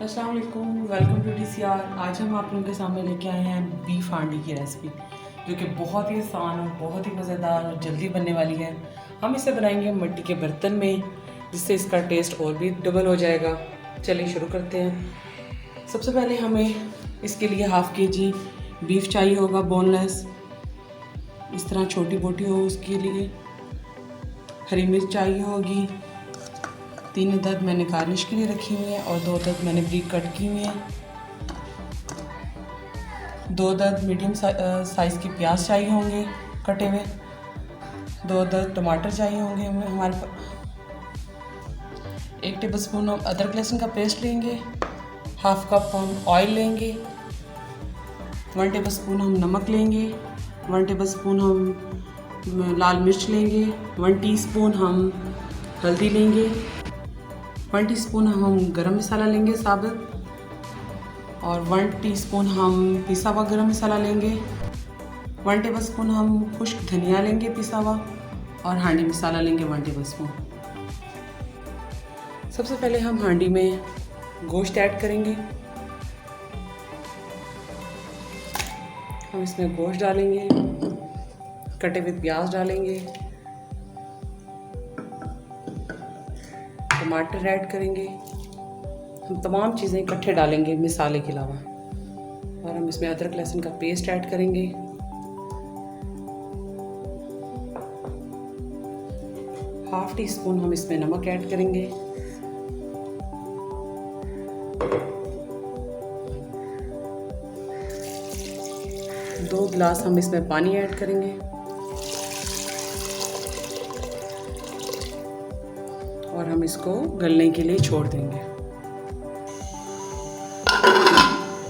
अस्सलाम वालेकुम, welcome to DCR। आज हम आप लोगों के सामने लेके आए हैं बीफ हांडी की रेसिपी, जो कि बहुत ही आसान और बहुत ही मज़ेदार और जल्दी बनने वाली है। हम इसे बनाएंगे मिट्टी के बर्तन में, जिससे इसका टेस्ट और भी डबल हो जाएगा। चलिए शुरू करते हैं। सबसे पहले हमें इसके लिए हाफ़ kg बीफ चाहिए होगा, बोनलेस, इस तरह छोटी बोटी हो उसके लिए। हरी मिर्च चाहिए होगी, 3 अदद मैंने गार्निश के लिए रखी हुई है और 2 अदद मैंने ब्रीक कट की हुई है। 2 अदद मीडियम साइज़ के प्याज चाहिए होंगे कटे हुए। 2 अदद टमाटर चाहिए होंगे हमारे पास। 1 टेबलस्पून हम अदरक लहसुन का पेस्ट लेंगे। हाफ कप हम ऑयल लेंगे। 1 टेबलस्पून हम नमक लेंगे। 1 टेबलस्पून हम लाल मिर्च लेंगे। 1 टीस्पून हम हल्दी लेंगे। 1 टीस्पून हम गरम मसाला लेंगे साबुत, और 1 टीस्पून हम पिसा हुआ गरम मसाला लेंगे। 1 टेबलस्पून हम खुश्क धनिया लेंगे पिसा हुआ, और हांडी मसाला लेंगे 1 टेबलस्पून। सबसे पहले हम हांडी में गोश्त ऐड करेंगे। हम इसमें गोश्त डालेंगे, कटे हुए प्याज डालेंगे, टमाटर ऐड करेंगे। हम तमाम चीज़ें इकट्ठे डालेंगे मसाले के अलावा, और हम इसमें अदरक लहसुन का पेस्ट ऐड करेंगे। हाफ टी स्पून हम इसमें नमक ऐड करेंगे। दो गिलास हम इसमें पानी ऐड करेंगे, और हम इसको गलने के लिए छोड़ देंगे।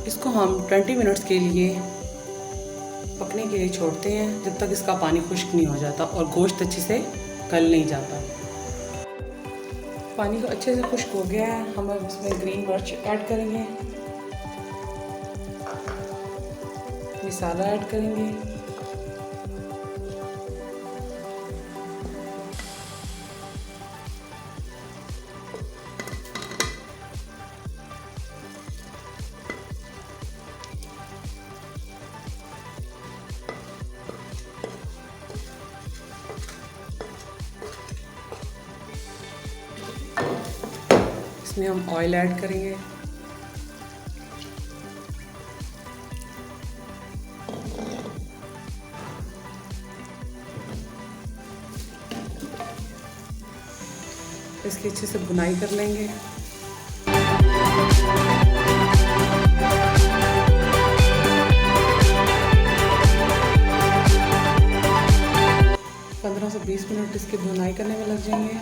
इसको हम 20 मिनट्स के लिए पकने के लिए छोड़ते हैं, जब तक इसका पानी खुश्क नहीं हो जाता और गोश्त अच्छे से गल नहीं जाता। पानी को अच्छे से खुश्क हो गया है। हम अब इसमें ग्रीन मिर्च ऐड करेंगे, मसाला ऐड करेंगे, इसमें हम ऑयल ऐड करेंगे। इसकी अच्छे से भुनाई कर लेंगे। पंद्रह से 20 मिनट इसकी भुनाई करने में लग जाएंगे।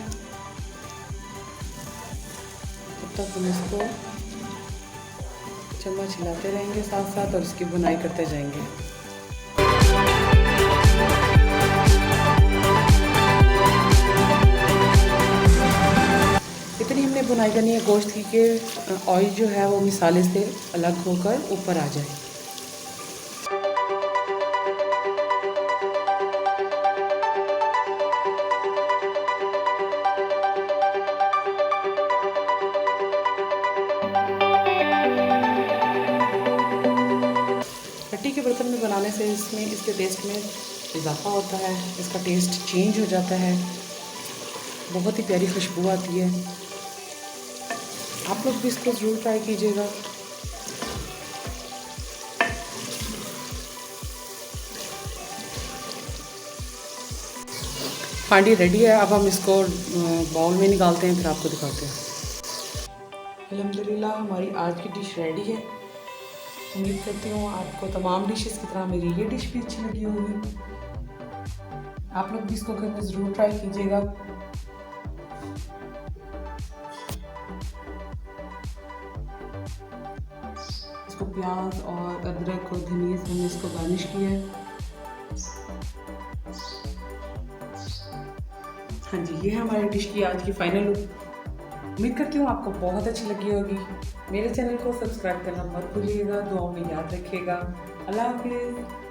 तब तक हम इसको चम्मच हिलाते रहेंगे साथ साथ, और इसकी भुनाई करते जाएंगे। इतनी हमने भुनाई करनी है गोश्त की कि ऑयल जो है वो मसाले से अलग होकर ऊपर आ जाए। मिट्टी के बर्तन में बनाने से इसके टेस्ट में इजाफा होता है, इसका टेस्ट चेंज हो जाता है, बहुत ही प्यारी खुशबू आती है। आप लोग भी इसको ज़रूर ट्राई कीजिएगा। हांडी रेडी है। अब हम इसको बाउल में निकालते हैं, फिर आपको दिखाते हैं। अल्हम्दुलिल्लाह हमारी आज की डिश रेडी है। उम्मीद करती हूँ आपको तमाम डिशेस की तरह मेरी ये डिश भी अच्छी लगी होगी। आप लोग भी इसको घर में ज़रूर ट्राई कीजिएगा। इसको प्याज और अदरक और धनिया से हमने इसको गार्निश किया है। हाँ जी, ये है हमारी डिश की आज की फाइनल लुक। उम्मीद करती हूँ आपको बहुत अच्छी लगी होगी। मेरे चैनल को सब्सक्राइब करना मत भूलिएगा। दुआओं में याद रखिएगा। अल्लाह हाफिज़।